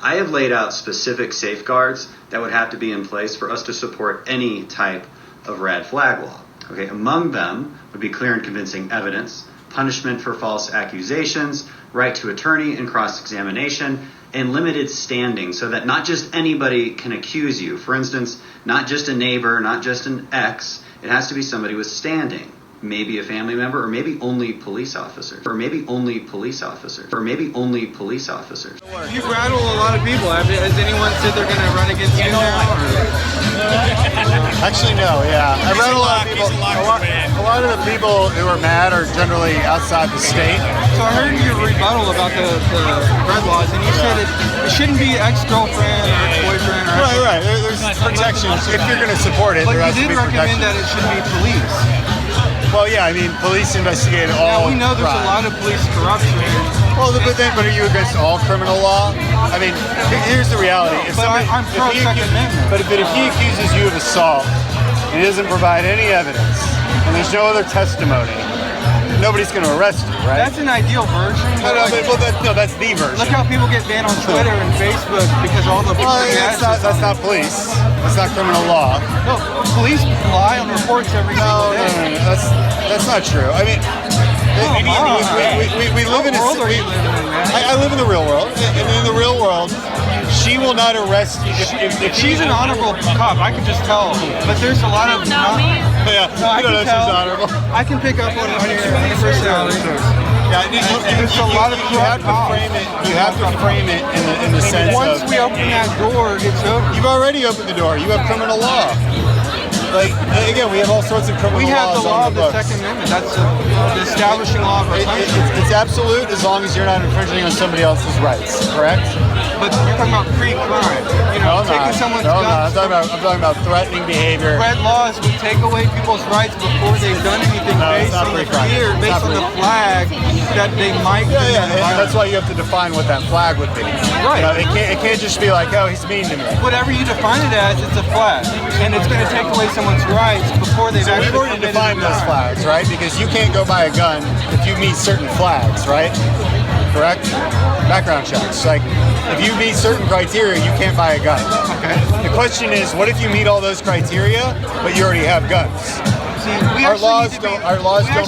I have laid out specific safeguards that would have to be in place for us to support any type of red flag law. Okay, among them would be clear and convincing evidence, punishment for false accusations, right to attorney and cross-examination, and limited standing so that not just anybody can accuse you. For instance, not just a neighbor, not just an ex. It has to be somebody with standing. Maybe a family member, or maybe only police officers, or maybe only police officers, or maybe only police officers. You rattle a lot of people. Has anyone said they're going to run against you now? Actually, no, yeah. I rattle a lot of people. A lot of the people who are mad are generally outside the state. So I heard your rebuttal about the red laws, and you said it shouldn't be ex-girlfriend or ex-boyfriend. Or Right. There's protections. If you're going to support it, but there has to be recommend protections. that it should be police. Well, yeah, I mean, police investigate all. Now, we know there's a lot of police corruption. Well, but are you against all criminal law? I mean, here's the reality. I'm pro Second Amendment. But if he accuses you of assault and he doesn't provide any evidence, and there's no other testimony, nobody's going to arrest you, right? That's an ideal version. That's the version. Look how people get banned on Twitter and Facebook because all the that's not police. That's not criminal law. No, police lie on reports every single day. No, that's not true. I mean, we live in a world are you living in, man? I live in the real world, and in the real world, she will not arrest you if she's an honorable cop. I can just tell, but there's a lot of Yeah, I don't know if she's honorable. I can pick up on your personality. Yeah, there's a lot of you have to frame it. You have to frame it in the sense once we open that door, it's over. You've already opened the door. You have criminal law. Like, again, we have all sorts of criminal laws. We have the law of the books. Second Amendment. That's the establishing law of our country. It's absolute as long as you're not infringing on somebody else's rights, correct? But you're talking about pre-crime. Taking someone's guns. I'm talking about threatening behavior. Red laws would take away people's rights before they've done anything based on the fear, based on the flag that they might commit and that's why you have to define what that flag would be. Right. It can't just be like, oh, he's mean to me. Whatever you define it as, it's a flag. And it's going to take away someone's rights before they've actually we've already defined those flags, right? Because you can't go buy a gun if you meet certain flags, right? Correct? Background checks. Like, if you meet certain criteria, you can't buy a gun. Okay. The question is, what if you meet all those criteria, but you already have guns? See, our laws don't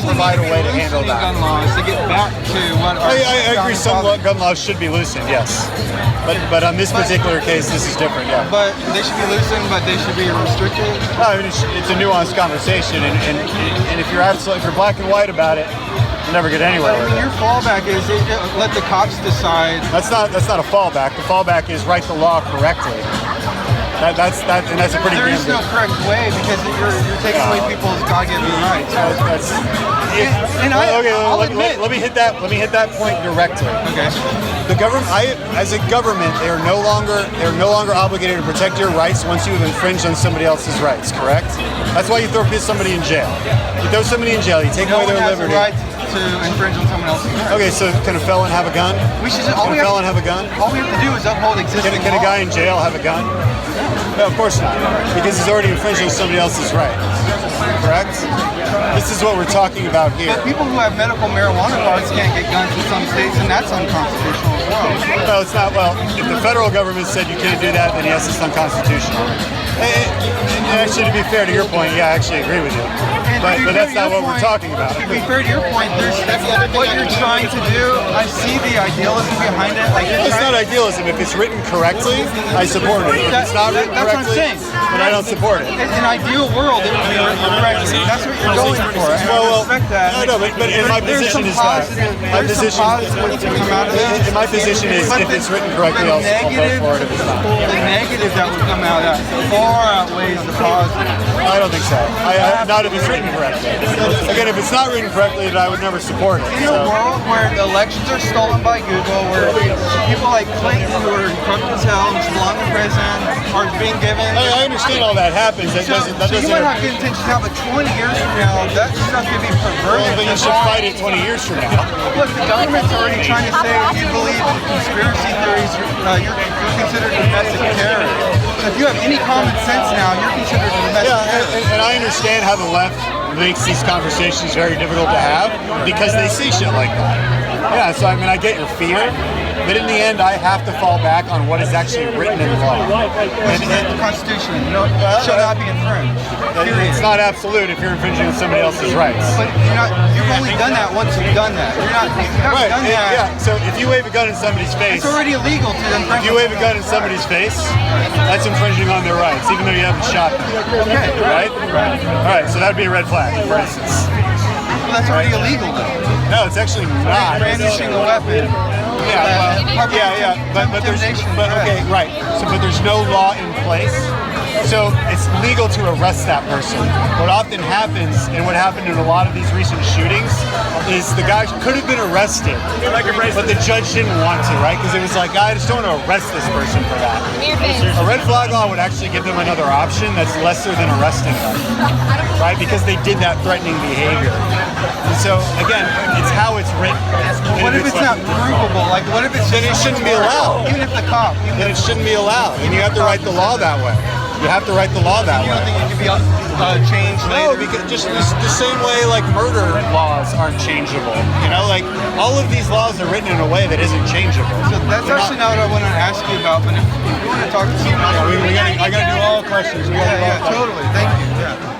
provide a way to handle that. Gun laws to get back to what I agree. Some gun laws should be loosened, yes. But on this particular case, this is different, yeah. But they should be loosened, but they should be restricted. No, I mean, it's a nuanced conversation, and if you're black and white about it, you never get anywhere. I mean, your fallback is let the cops decide. That's not a fallback. The fallback is write the law correctly. That's a pretty. There is no correct way because you're taking away people's God-given rights. Let me hit that point directly. Okay. The government, as a government, they are no longer obligated to protect your rights once you have infringed on somebody else's rights. Correct? That's why you throw somebody in jail. You throw somebody in jail. You take away their liberty. No one has the right to infringe on someone else's rights. Okay, so can a felon have a gun? Can a felon have a gun? All we have to do is uphold existing law. Can a guy in jail have a gun? No, of course not. Because he's already infringed on somebody else's rights. Correct? This is what we're talking about here. But people who have medical marijuana cards can't get guns in some states, and that's unconstitutional as well. No, it's not. Well, if the federal government said you can't do that, then yes, it's unconstitutional. And actually, to be fair to your point, yeah, I actually agree with you. But that's not what we're talking about. To be fair to your point, what you're trying to do, I see the idealism behind it. It's not idealism. If it's written correctly, I support it. If it's not written correctly, then I don't support it. In an ideal world, it would be written correctly. That's what you're going for. I respect that. No, but in my position is that. My position is if it's written correctly, I'll vote for it if it's not. The negative that would come out of that far outweighs the positive. I don't think so. Not if it's written correctly. Again, if it's not written correctly, then I would never support it. In a world where the elections are stolen by Google, where people like Clinton, who are corrupt as hell and belong in prison, are being given. I understand all that happens. That doesn't. You might not get intentions now, but 20 years from now, that stuff could be perverted. Well, but you should fight it 20 years from now. Look, the government's already trying to say if you believe in conspiracy theories, you're considered a domestic terrorist. So if you have any common sense now, you're considered a domestic terrorist. And I understand how the left makes these conversations very difficult to have because they see shit like that. Yeah, so I mean, I get your fear, but in the end, I have to fall back on what is actually written in law. Which is the Constitution. No, shall not be infringed. It's not absolute if you're infringing on somebody else's rights. But you've only done that once you've done that. You've not done that. Yeah, so if you wave a gun in somebody's face, It's already illegal to infringe. if you wave a gun in somebody's face, that's infringing on their rights, even though you haven't shot them. Okay, Right? All right, so that would be a red flag, for instance. Well, that's already illegal, though. No, it's actually not. Brandishing a weapon. But okay, right. So, but there's no law in place. So it's legal to arrest that person. What often happens, and what happened in a lot of these recent shootings, is the guy could have been arrested, but the judge didn't want to, right? Because it was like, I just don't want to arrest this person for that. A red flag law would actually give them another option that's lesser than arresting them, right? Because they did that threatening behavior. And so again, it's how it's written. What if it's not provable? Like, what if it's Then it shouldn't be allowed. Even if the cop. Then it shouldn't be allowed. And you have to write the law that way. You have to write the law that You way. don't think it could be changed No, later? because just the same way like murder laws aren't changeable. You know, like all of these laws are written in a way that isn't changeable. So that's actually not what I want to ask you about, but if you want to talk to somebody, I gotta do all questions. yeah, totally. Thank you. Yeah.